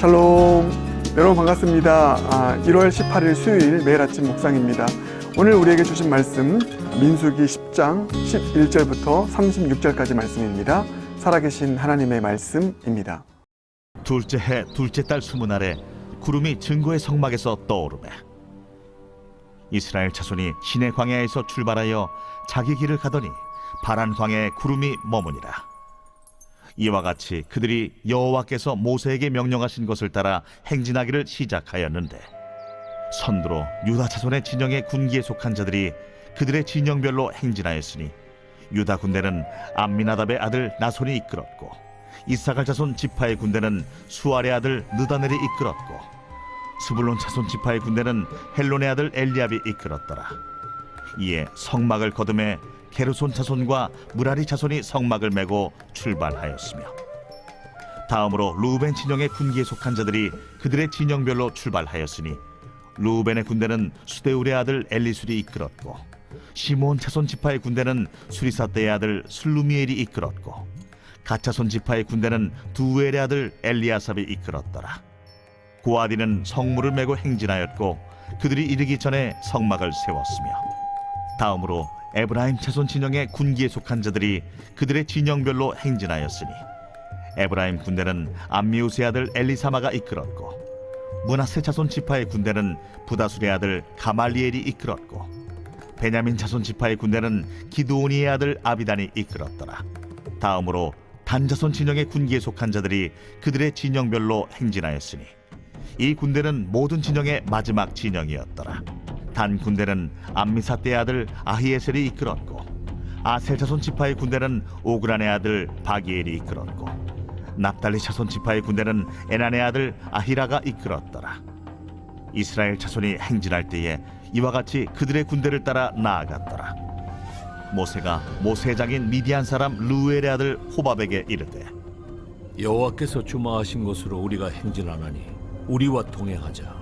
샬롬. 여러분 반갑습니다. 1월 18일 수요일 매일 아침 묵상입니다. 오늘 우리에게 주신 말씀 민수기 10장 11절부터 36절까지 말씀입니다. 살아계신 하나님의 말씀입니다. 둘째 해 둘째 달 20날에 구름이 증거의 성막에서 떠오르매 이스라엘 자손이 시내 광야에서 출발하여 자기 길을 가더니 파란 광야에 구름이 머무니라. 이와 같이 그들이 여호와께서 모세에게 명령하신 것을 따라 행진하기를 시작하였는데 선두로 유다 자손의 진영의 군기에 속한 자들이 그들의 진영별로 행진하였으니 유다 군대는 암미나답의 아들 나손이 이끌었고 이사갈 자손 지파의 군대는 수알의 아들 느다넬이 이끌었고 스불론 자손 지파의 군대는 헬론의 아들 엘리압이 이끌었더라. 이에 성막을 거두매 게르손 자손과 무라리 자손이 성막을 메고 출발하였으며 다음으로 루벤 진영의 군기에 속한 자들이 그들의 진영별로 출발하였으니 루벤의 군대는 수데울의 아들 엘리술이 이끌었고 시몬 자손 지파의 군대는 수리사떼의 아들 슬루미엘이 이끌었고 갓 자손 지파의 군대는 두엘의 아들 엘리아삽이 이끌었더라. 고아디는 성물을 메고 행진하였고 그들이 이르기 전에 성막을 세웠으며 다음으로 에브라임 자손 진영의 군기에 속한 자들이 그들의 진영별로 행진하였으니 에브라임 군대는 암미우스의 아들 엘리사마가 이끌었고 므낫세 자손 지파의 군대는 부다술의 아들 가말리엘이 이끌었고 베냐민 자손 지파의 군대는 기드오니의 아들 아비단이 이끌었더라. 다음으로 단 자손 진영의 군기에 속한 자들이 그들의 진영별로 행진하였으니 이 군대는 모든 진영의 마지막 진영이었더라. 단 군대는 암미사떼의 아들 아히에셀이 이끌었고 아셀 자손 지파의 군대는 오그란의 아들 바기엘이 이끌었고 납달리 자손 지파의 군대는 에난의 아들 아히라가 이끌었더라. 이스라엘 자손이 행진할 때에 이와 같이 그들의 군대를 따라 나아갔더라. 모세가 모세의 장인 미디안 사람 르우엘의 아들 호밥에게 이르되 여호와께서 주마하신 곳으로 우리가 행진하나니 우리와 동행하자.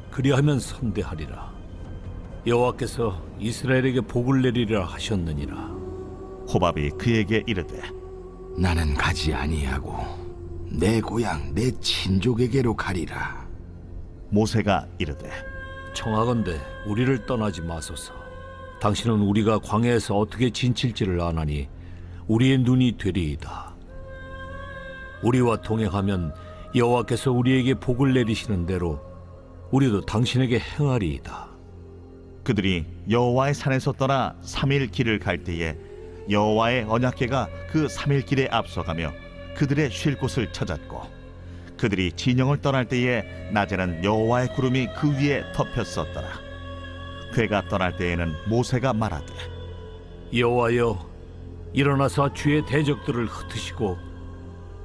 그리하면 선대하리라. 여호와께서 이스라엘에게 복을 내리리라 하셨느니라. 호밥이 그에게 이르되 나는 가지 아니하고 내 고향 내 친족에게로 가리라. 모세가 이르되 청하건대 우리를 떠나지 마소서. 당신은 우리가 광야에서 어떻게 진칠지를 아나니 우리의 눈이 되리이다. 우리와 동행하면 여호와께서 우리에게 복을 내리시는 대로 우리도 당신에게 행하리이다. 그들이 여호와의 산에서 떠나 3일 길을 갈 때에 여호와의 언약궤가 그 3일 길에 앞서가며 그들의 쉴 곳을 찾았고 그들이 진영을 떠날 때에 낮에는 여호와의 구름이 그 위에 덮였었더라. 궤가 떠날 때에는 모세가 말하되 여호와여, 일어나사 주의 대적들을 흩으시고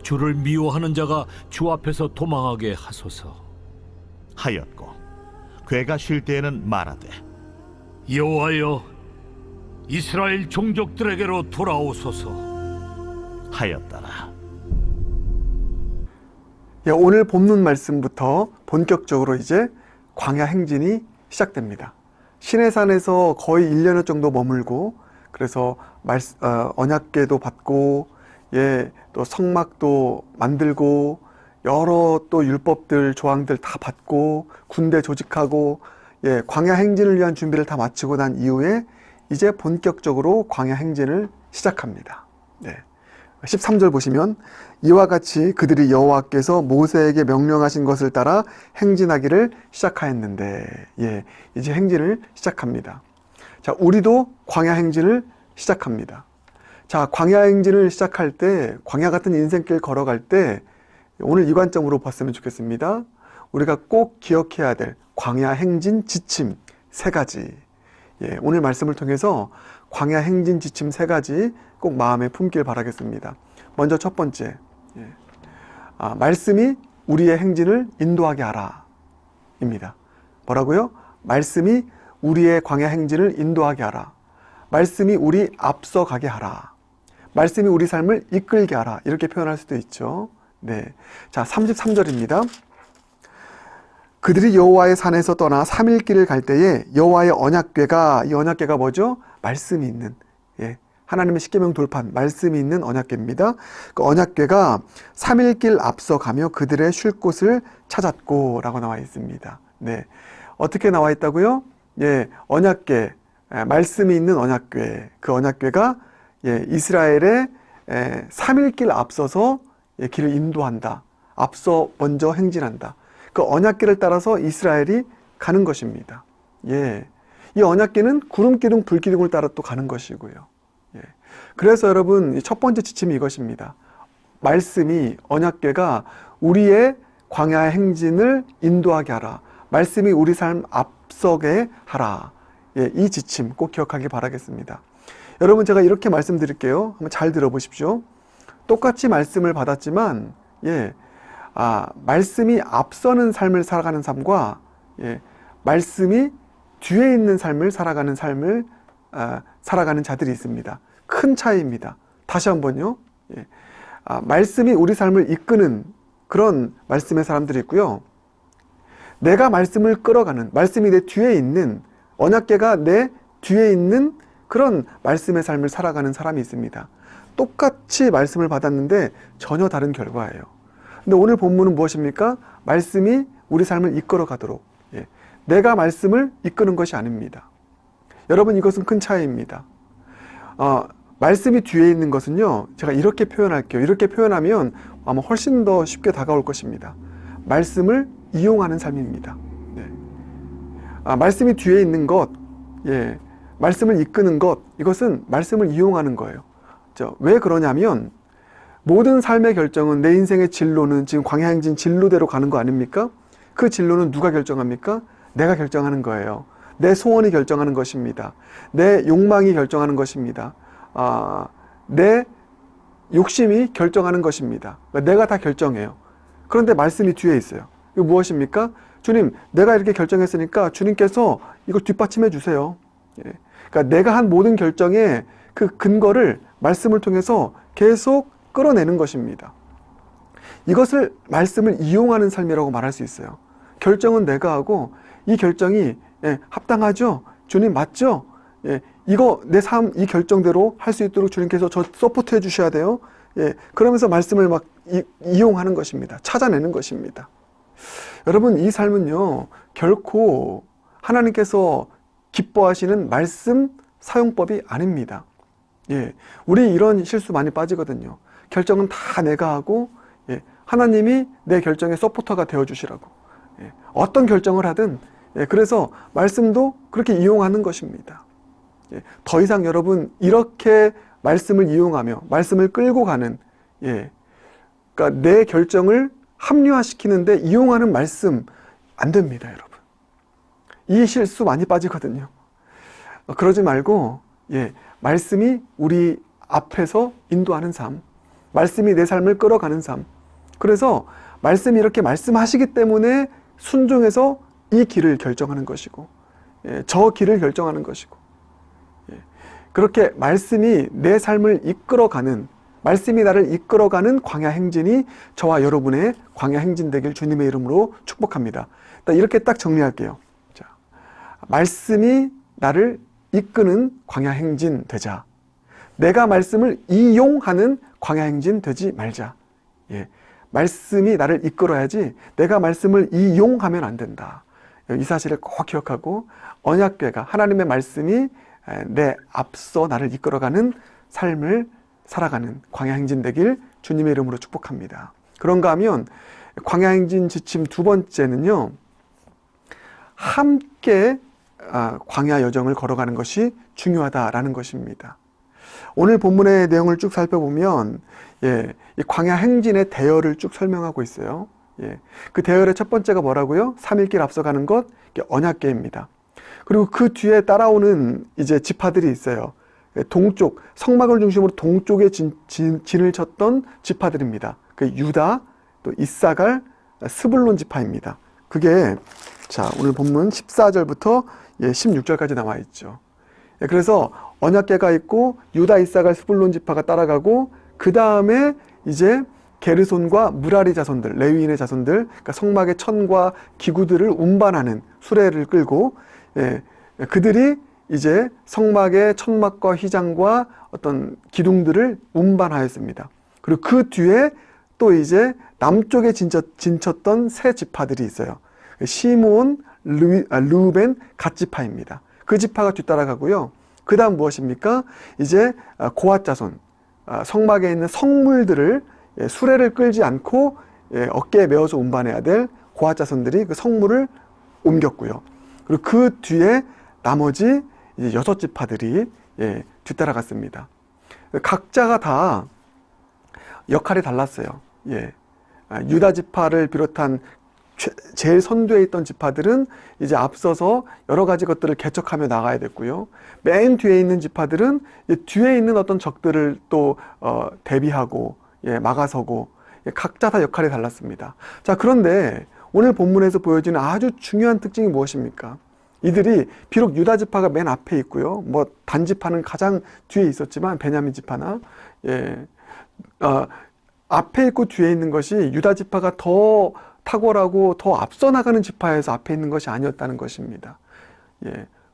주를 미워하는 자가 주 앞에서 도망하게 하소서 하였고 궤가 쉴 때에는 말하되 여호와여, 이스라엘 종족들에게로 돌아오소서 하였더라. 오늘 본문 말씀부터 본격적으로 이제 광야 행진이 시작됩니다. 시내산에서 거의 1년여 정도 머물고 그래서 언약궤도 받고 또 성막도 만들고 여러 또 율법들 조항들 다 받고 군대 조직하고 광야 행진을 위한 준비를 다 마치고 난 이후에 이제 본격적으로 광야 행진을 시작합니다. 13절 보시면 이와 같이 그들이 여호와께서 모세에게 명령하신 것을 따라 행진하기를 시작하였는데 이제 행진을 시작합니다. 자, 우리도 광야 행진을 시작합니다. 자, 광야 행진을 시작할 때 광야 같은 인생길 걸어갈 때 오늘 이 관점으로 봤으면 좋겠습니다. 우리가 꼭 기억해야 될 광야 행진 지침 3가지. 오늘 말씀을 통해서 광야 행진 지침 3가지 꼭 마음에 품길 바라겠습니다. 먼저 첫 번째, 말씀이 우리의 행진을 인도하게 하라 입니다. 뭐라고요? 말씀이 우리의 광야 행진을 인도하게 하라. 말씀이 우리 앞서가게 하라. 말씀이 우리 삶을 이끌게 하라. 이렇게 표현할 수도 있죠. 자, 33절입니다. 그들이 여호와의 산에서 떠나 3일 길을 갈 때에 여호와의 언약궤가, 이 언약궤가 뭐죠? 말씀이 있는, 하나님의 십계명 돌판 말씀이 있는 언약궤입니다. 그 언약궤가 3일 길 앞서가며 그들의 쉴 곳을 찾았고 라고 나와 있습니다. 네, 어떻게 나와 있다고요? 예, 언약궤, 말씀이 있는 언약궤, 그 언약궤가 이스라엘의 3일 길 앞서서 길을 인도한다. 앞서 먼저 행진한다. 그 언약궤를 따라서 이스라엘이 가는 것입니다. 예, 이 언약궤는 구름 기둥, 불 기둥을 따라 또 가는 것이고요. 예, 그래서 여러분 첫 번째 지침이 이것입니다. 말씀이 언약궤가 우리의 광야 행진을 인도하게 하라. 말씀이 우리 삶 앞서게 하라. 예, 이 지침 꼭 기억하길 바라겠습니다. 여러분 제가 이렇게 말씀드릴게요. 한번 잘 들어보십시오. 똑같이 말씀을 받았지만 말씀이 앞서는 삶을 살아가는 삶과 말씀이 뒤에 있는 삶을 살아가는 살아가는 자들이 있습니다. 큰 차이입니다. 다시 한번요. 말씀이 우리 삶을 이끄는 그런 말씀의 사람들이 있고요. 내가 말씀을 끌어가는, 말씀이 내 뒤에 있는, 언약궤가 내 뒤에 있는 그런 말씀의 삶을 살아가는 사람이 있습니다. 똑같이 말씀을 받았는데 전혀 다른 결과예요. 근데 오늘 본문은 무엇입니까? 말씀이 우리 삶을 이끌어 가도록, 내가 말씀을 이끄는 것이 아닙니다. 여러분 이것은 큰 차이입니다. 말씀이 뒤에 있는 것은요, 제가 이렇게 표현할게요. 이렇게 표현하면 아마 훨씬 더 쉽게 다가올 것입니다. 말씀을 이용하는 삶입니다. 말씀이 뒤에 있는 것, 말씀을 이끄는 것, 이것은 말씀을 이용하는 거예요. 왜 그러냐면 모든 삶의 결정은, 내 인생의 진로는 지금 광야행진 진로대로 가는 거 아닙니까? 그 진로는 누가 결정합니까? 내가 결정하는 거예요. 내 소원이 결정하는 것입니다. 내 욕망이 결정하는 것입니다. 내 욕심이 결정하는 것입니다. 내가 다 결정해요. 그런데 말씀이 뒤에 있어요. 이거 무엇입니까? 주님, 내가 이렇게 결정했으니까 주님께서 이걸 뒷받침해 주세요. 그러니까 내가 한 모든 결정의 그 근거를 말씀을 통해서 계속 끌어내는 것입니다. 이것을 말씀을 이용하는 삶이라고 말할 수 있어요. 결정은 내가 하고 이 결정이 합당하죠? 주님 맞죠? 이거 내 삶 이 결정대로 할 수 있도록 주님께서 저 서포트해 주셔야 돼요. 그러면서 말씀을 막 이용하는 것입니다. 찾아내는 것입니다. 여러분 이 삶은요 결코 하나님께서 기뻐하시는 말씀 사용법이 아닙니다. 우리 이런 실수 많이 빠지거든요. 결정은 다 내가 하고 하나님이 내 결정의 서포터가 되어주시라고. 어떤 결정을 하든 그래서 말씀도 그렇게 이용하는 것입니다. 더 이상 여러분 이렇게 말씀을 이용하며 말씀을 끌고 가는 그러니까 내 결정을 합리화시키는데 이용하는 말씀 안 됩니다, 여러분. 이 실수 많이 빠지거든요. 그러지 말고 말씀이 우리 앞에서 인도하는 삶, 말씀이 내 삶을 끌어가는 삶. 그래서 말씀이 이렇게 말씀하시기 때문에 순종해서 이 길을 결정하는 것이고 저 길을 결정하는 것이고 그렇게 말씀이 내 삶을 이끌어가는, 말씀이 나를 이끌어가는 광야 행진이 저와 여러분의 광야 행진 되길 주님의 이름으로 축복합니다. 이렇게 딱 정리할게요. 자, 말씀이 나를 이끄는 광야 행진 되자. 내가 말씀을 이용하는 광야 행진 되지 말자. 말씀이 나를 이끌어야지 내가 말씀을 이용하면 안 된다. 이 사실을 꼭 기억하고 언약궤가 하나님의 말씀이 내 앞서 나를 이끌어가는 삶을 살아가는 광야 행진 되길 주님의 이름으로 축복합니다. 그런가 하면 광야 행진 지침 두 번째는요, 함께 광야 여정을 걸어가는 것이 중요하다라는 것입니다. 오늘 본문의 내용을 쭉 살펴보면 이 광야 행진의 대열을 쭉 설명하고 있어요. 그 대열의 첫 번째가 뭐라고요? 3일길 앞서가는 것, 언약궤입니다. 그리고 그 뒤에 따라오는 이제 지파들이 있어요. 동쪽, 성막을 중심으로 동쪽에 진을 쳤던 지파들입니다. 그 유다, 또 이사갈, 스불론 지파입니다. 그게 자 오늘 본문 14절부터 16절까지 나와 있죠. 그래서 언약궤가 있고 유다, 이사갈, 스불론 지파가 따라가고 그 다음에 이제 게르손과 무라리 자손들, 레위인의 자손들, 그러니까 성막의 천과 기구들을 운반하는 수레를 끌고 그들이 이제 성막의 천막과 휘장과 어떤 기둥들을 운반하였습니다. 그리고 그 뒤에 또 이제 남쪽에 진쳤던 세 지파들이 있어요. 시므온, 르우벤, 갓 지파입니다. 그 지파가 뒤따라가고요. 그 다음 무엇입니까? 이제 고앗 자손, 성막에 있는 성물들을 수레를 끌지 않고 어깨에 메어서 운반해야 될 고앗 자손들이 그 성물을 옮겼고요. 그리고 그 뒤에 나머지 이제 6지파들이 뒤따라갔습니다. 각자가 다 역할이 달랐어요. 유다 지파를 비롯한 제일 선두에 있던 지파들은 이제 앞서서 여러 가지 것들을 개척하며 나가야 됐고요. 맨 뒤에 있는 지파들은 뒤에 있는 어떤 적들을 또 대비하고 막아서고 각자 다 역할이 달랐습니다. 자, 그런데 오늘 본문에서 보여지는 아주 중요한 특징이 무엇입니까? 이들이 비록 유다 지파가 맨 앞에 있고요. 뭐 단지파는 가장 뒤에 있었지만 베냐민 지파나 앞에 있고 뒤에 있는 것이 유다 지파가 더 탁월하고 더 앞서 나가는 지파에서 앞에 있는 것이 아니었다는 것입니다.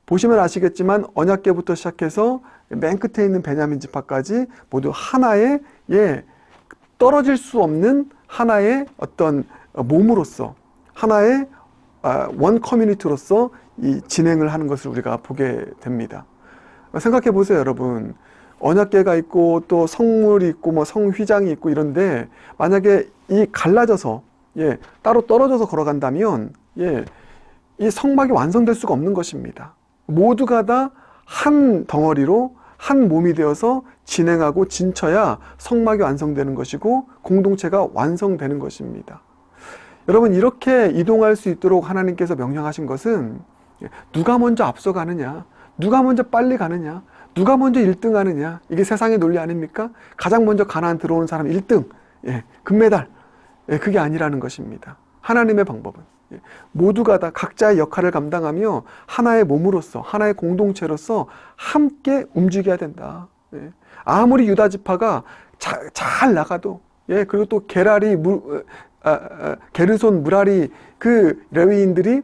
보시면 아시겠지만 언약궤부터 시작해서 맨 끝에 있는 베냐민 지파까지 모두 하나의 떨어질 수 없는 하나의 어떤 몸으로서 하나의 원 커뮤니티로서 이 진행을 하는 것을 우리가 보게 됩니다. 생각해 보세요, 여러분. 언약궤가 있고 또 성물이 있고 뭐 성휘장이 있고 이런데 만약에 이 갈라져서 따로 떨어져서 걸어간다면 이 성막이 완성될 수가 없는 것입니다. 모두가 다 한 덩어리로 한 몸이 되어서 진행하고 진쳐야 성막이 완성되는 것이고 공동체가 완성되는 것입니다. 여러분, 이렇게 이동할 수 있도록 하나님께서 명령하신 것은 누가 먼저 앞서가느냐, 누가 먼저 빨리 가느냐, 누가 먼저 1등 하느냐, 이게 세상의 논리 아닙니까? 가장 먼저 가나안 들어오는 사람 1등, 금메달, 그게 아니라는 것입니다. 하나님의 방법은 모두가 다 각자의 역할을 감당하며 하나의 몸으로서 하나의 공동체로서 함께 움직여야 된다. 아무리 유다 지파가 잘 나가도 그리고 또 게르손, 무라리 그 레위인들이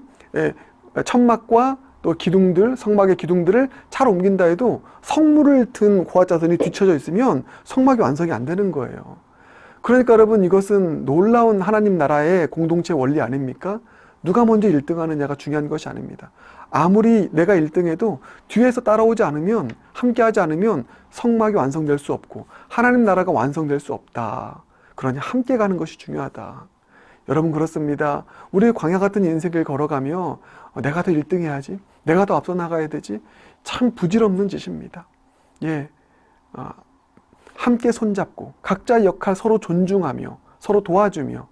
천막과 또 기둥들, 성막의 기둥들을 잘 옮긴다 해도 성물을 든 고앗 자손이 뒤쳐져 있으면 성막이 완성이 안 되는 거예요. 그러니까 여러분, 이것은 놀라운 하나님 나라의 공동체 원리 아닙니까? 누가 먼저 1등 하느냐가 중요한 것이 아닙니다. 아무리 내가 1등해도 뒤에서 따라오지 않으면, 함께하지 않으면 성막이 완성될 수 없고 하나님 나라가 완성될 수 없다. 그러니 함께 가는 것이 중요하다. 여러분, 그렇습니다. 우리 광야 같은 인생을 걸어가며 내가 더 1등 해야지, 내가 더 앞서 나가야 되지, 참 부질없는 짓입니다. 함께 손잡고 각자의 역할 서로 존중하며 서로 도와주며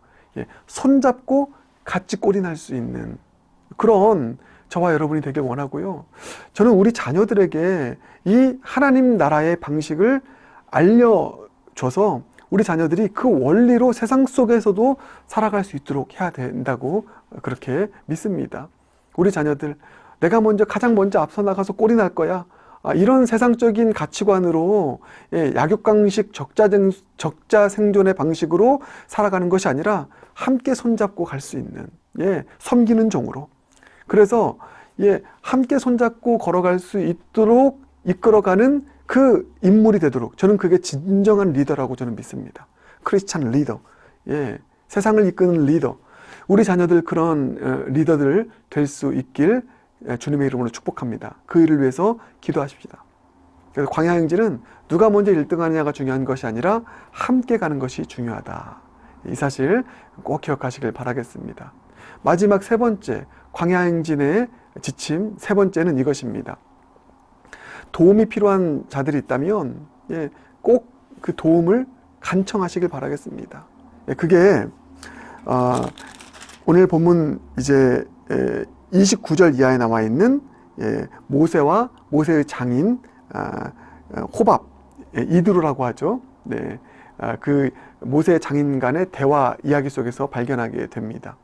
손잡고 같이 꼬리 날 수 있는 그런 저와 여러분이 되길 원하고요. 저는 우리 자녀들에게 이 하나님 나라의 방식을 알려줘서 우리 자녀들이 그 원리로 세상 속에서도 살아갈 수 있도록 해야 된다고 그렇게 믿습니다. 우리 자녀들, 내가 가장 먼저 앞서 나가서 꼬리 날 거야, 이런 세상적인 가치관으로 약육강식 적자 생존의 방식으로 살아가는 것이 아니라 함께 손잡고 갈 수 있는 섬기는 종으로, 그래서 함께 손잡고 걸어갈 수 있도록 이끌어가는 그 인물이 되도록, 저는 그게 진정한 리더라고 저는 믿습니다. 크리스찬 리더, 세상을 이끄는 리더, 우리 자녀들 그런 리더들 될 수 있길 주님의 이름으로 축복합니다. 그 일을 위해서 기도하십시다. 그래서 광야행진은 누가 먼저 1등 하느냐가 중요한 것이 아니라 함께 가는 것이 중요하다. 이 사실 꼭 기억하시길 바라겠습니다. 마지막 세 번째, 광야행진의 지침 세 번째는 이것입니다. 도움이 필요한 자들이 있다면 꼭 그 도움을 간청하시길 바라겠습니다. 그게 오늘 본문 이제 29절 이하에 나와 있는 모세와 모세의 장인 호밥, 이드로라고 하죠. 그 모세의 장인 간의 대화 이야기 속에서 발견하게 됩니다.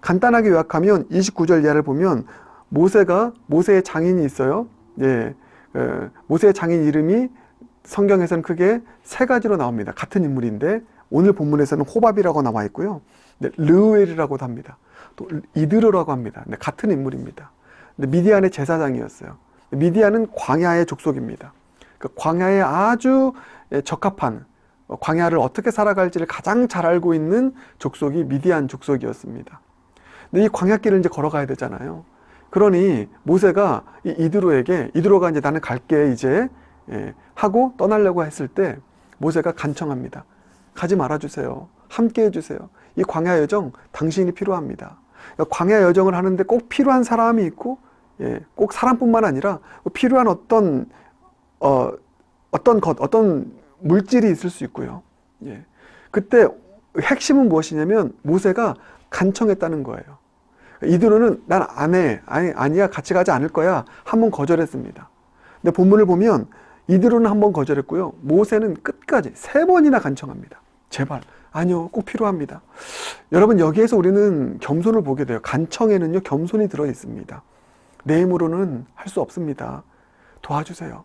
간단하게 요약하면 29절 이하를 보면 모세의 장인이 있어요. 모세의 장인 이름이 성경에서는 크게 세 가지로 나옵니다. 같은 인물인데 오늘 본문에서는 호밥이라고 나와 있고요. 르우엘이라고도 합니다. 또 이드로라고 합니다. 같은 인물입니다. 미디안의 제사장이었어요. 미디안은 광야의 족속입니다. 그 광야에 아주 적합한, 광야를 어떻게 살아갈지를 가장 잘 알고 있는 족속이 미디안 족속이었습니다. 근데 이 광야길을 이제 걸어가야 되잖아요. 그러니 모세가 이드로가 이제 나는 갈게 이제 하고 떠나려고 했을 때 모세가 간청합니다. 가지 말아주세요. 함께 해주세요. 이 광야 여정 당신이 필요합니다. 광야 여정을 하는데 꼭 필요한 사람이 있고, 꼭 사람뿐만 아니라 필요한 어떤 물질이 있을 수 있고요. 그때 핵심은 무엇이냐면 모세가 간청했다는 거예요. 이드로는 난 안 해. 아니야. 같이 가지 않을 거야. 한 번 거절했습니다. 근데 본문을 보면 이드로는 한 번 거절했고요. 모세는 끝까지 3번이나 간청합니다. 제발. 아니요. 꼭 필요합니다. 여러분, 여기에서 우리는 겸손을 보게 돼요. 간청에는요, 겸손이 들어 있습니다. 내 힘으로는 할 수 없습니다. 도와주세요.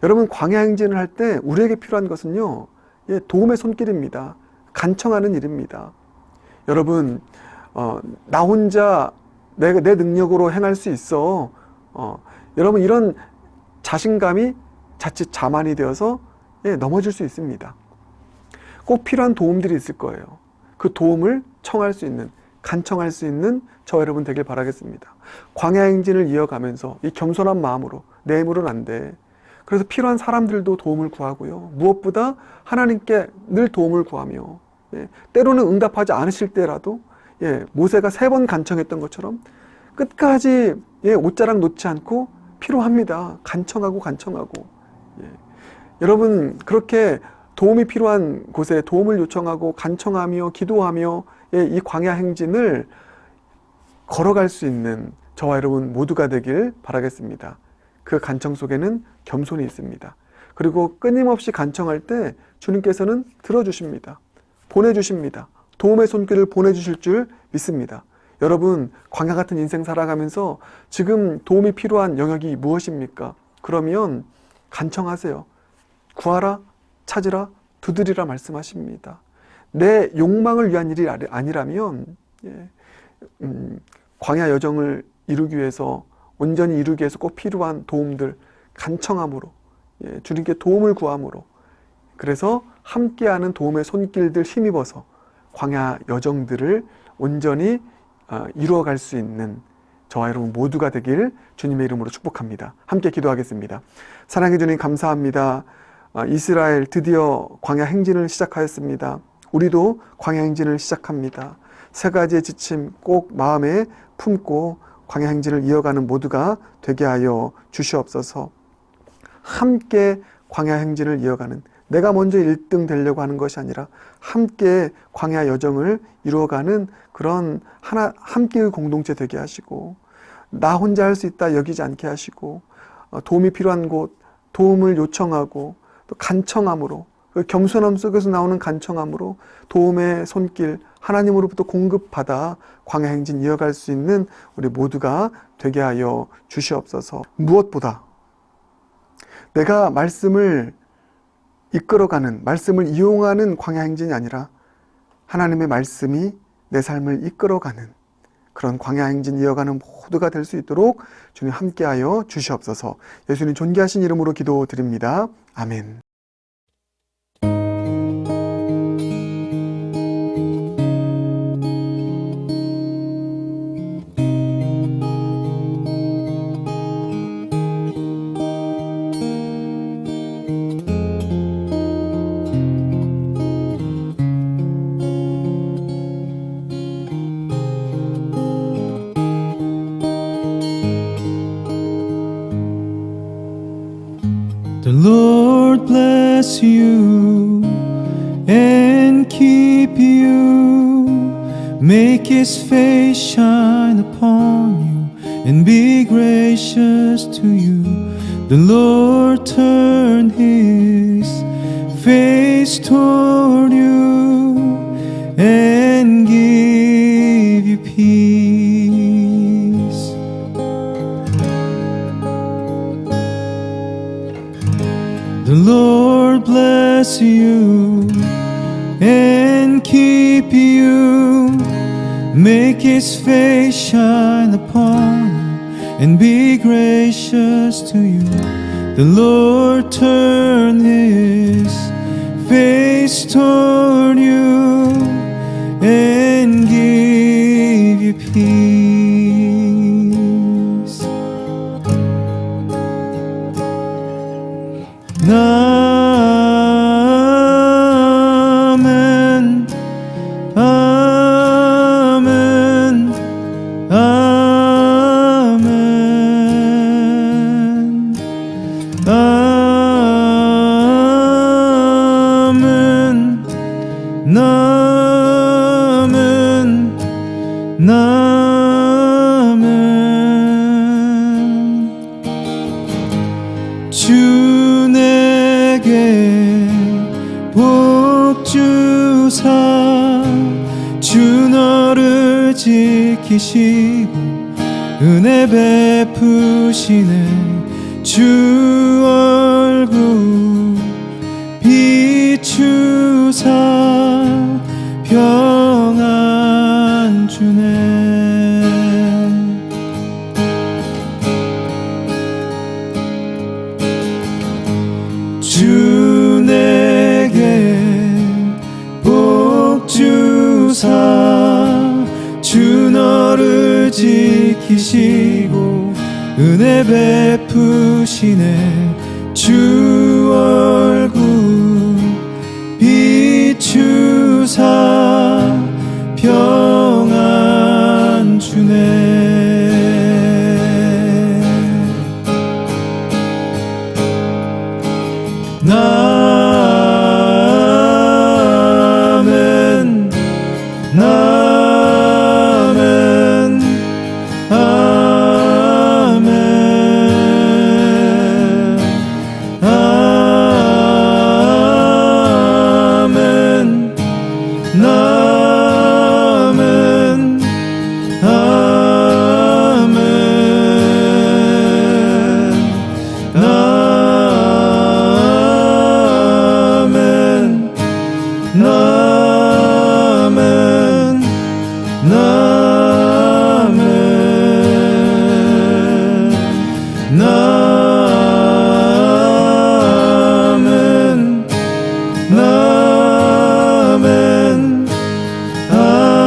여러분, 광야 행진을 할 때 우리에게 필요한 것은요, 도움의 손길입니다. 간청하는 일입니다. 여러분, 나 혼자 내 능력으로 행할 수 있어. 여러분, 이런 자신감이 자칫 자만이 되어서 넘어질 수 있습니다. 꼭 필요한 도움들이 있을 거예요. 그 도움을 청할 수 있는, 간청할 수 있는 저 여러분 되길 바라겠습니다. 광야 행진을 이어가면서 이 겸손한 마음으로, 내 힘으로는 안 돼. 그래서 필요한 사람들도 도움을 구하고요. 무엇보다 하나님께 늘 도움을 구하며, 때로는 응답하지 않으실 때라도 모세가 3번 간청했던 것처럼 끝까지 옷자락 놓지 않고 필요합니다. 간청하고. 여러분, 그렇게 도움이 필요한 곳에 도움을 요청하고 간청하며 기도하며 이 광야 행진을 걸어갈 수 있는 저와 여러분 모두가 되길 바라겠습니다. 그 간청 속에는 겸손이 있습니다. 그리고 끊임없이 간청할 때 주님께서는 들어주십니다. 보내주십니다. 도움의 손길을 보내주실 줄 믿습니다. 여러분, 광야 같은 인생 살아가면서 지금 도움이 필요한 영역이 무엇입니까? 그러면 간청하세요. 구하라, 찾으라, 두드리라 말씀하십니다. 내 욕망을 위한 일이 아니라면 광야 여정을 이루기 위해서, 온전히 이루기 위해서 꼭 필요한 도움들 간청함으로, 주님께 도움을 구함으로, 그래서 함께하는 도움의 손길들 힘입어서 광야 여정들을 온전히 이루어갈 수 있는 저와 여러분 모두가 되길 주님의 이름으로 축복합니다. 함께 기도하겠습니다. 사랑해 주님, 감사합니다. 이스라엘 드디어 광야 행진을 시작하였습니다. 우리도 광야 행진을 시작합니다. 3가지의 지침 꼭 마음에 품고 광야 행진을 이어가는 모두가 되게 하여 주시옵소서. 함께 광야 행진을 이어가는, 내가 먼저 1등 되려고 하는 것이 아니라 함께 광야 여정을 이루어가는 그런 함께의 공동체 되게 하시고, 나 혼자 할 수 있다 여기지 않게 하시고, 도움이 필요한 곳 도움을 요청하고 또 간청함으로, 그 겸손함 속에서 나오는 간청함으로 도움의 손길 하나님으로부터 공급받아 광야 행진 이어갈 수 있는 우리 모두가 되게 하여 주시옵소서. 무엇보다 내가 말씀을 이끌어가는, 말씀을 이용하는 광야 행진이 아니라 하나님의 말씀이 내 삶을 이끌어가는 그런 광야 행진 이어가는 모두가 될 수 있도록 주님 함께하여 주시옵소서. 예수님 존귀하신 이름으로 기도드립니다. 아멘. The Lord bless you and keep you, make His face shine upon you and be gracious to you. The Lord turn His face toward you and give you peace. The Lord bless you and keep you, make His face shine upon you and be gracious to you. The Lord turn his face toward you and give you peace. Amen. Amen. Amen. Amen. Amen. Amen. 주 내게 복 주사 주 너를 지키시고 은혜 베푸시네 주 얼굴 비추사 평안 주네. 주 내게 복 주사 주 너를 지키시고 은혜 베푸시네 주 얼굴 비추사 평안 주네. 아멘. 아멘. 아멘. 아멘. 아멘.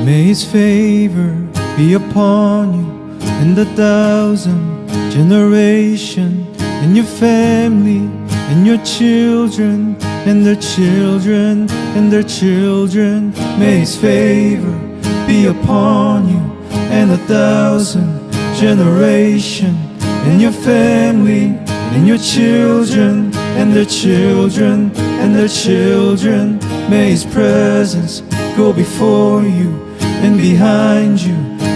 May his favor be upon you and 1,000 generation and your family and your children and their children and their children. May his favor be upon you and 1,000 generation and your family and your children and their children and their children. May his presence go before you and behind you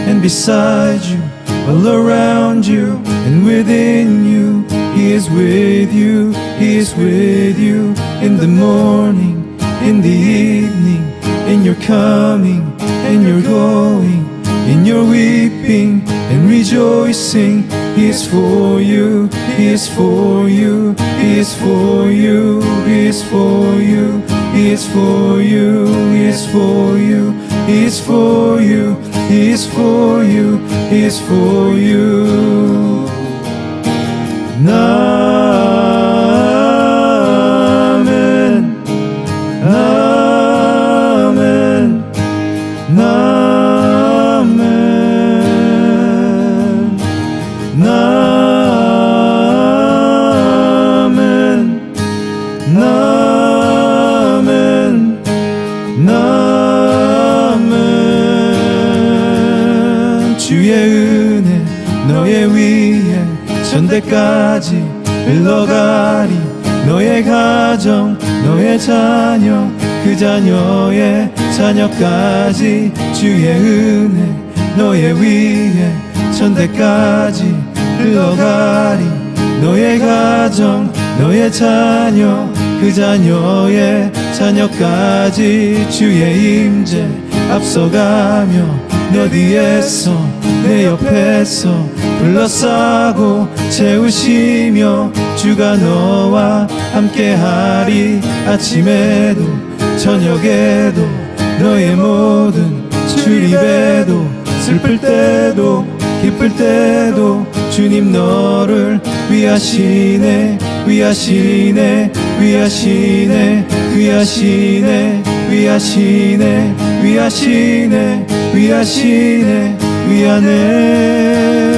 and beside you, all around you and within you. He is with you, he is with you in the morning, in the evening, in your coming and your going, in your weeping and rejoicing. He is for you, he is for you, he is for you, he is for you, he is for you, he is for you, he is for you, he is for you, he is for you. Amen. Amen. Amen. Amen. Amen. 아멘. 주의 은혜 너의 위에 전대까지 흘러가리. 너의 가정 너의 자녀 그 자녀의 자녀까지 주의 은혜 너의 위에 전대까지 흘러가리. 너의 가정 너의 자녀 그 자녀의 자녀까지 주의 임재 앞서가며 너 뒤에서 내 옆에서 둘러싸고 채우시며 주가 너와 함께하리. 아침에도 저녁에도 너의 모든 출입에도 슬플 때도 기쁠 때도 주님 너를 위하시네 위하시네 위하시네 위하시네 위하시네 위하시네 위하시네 위하네.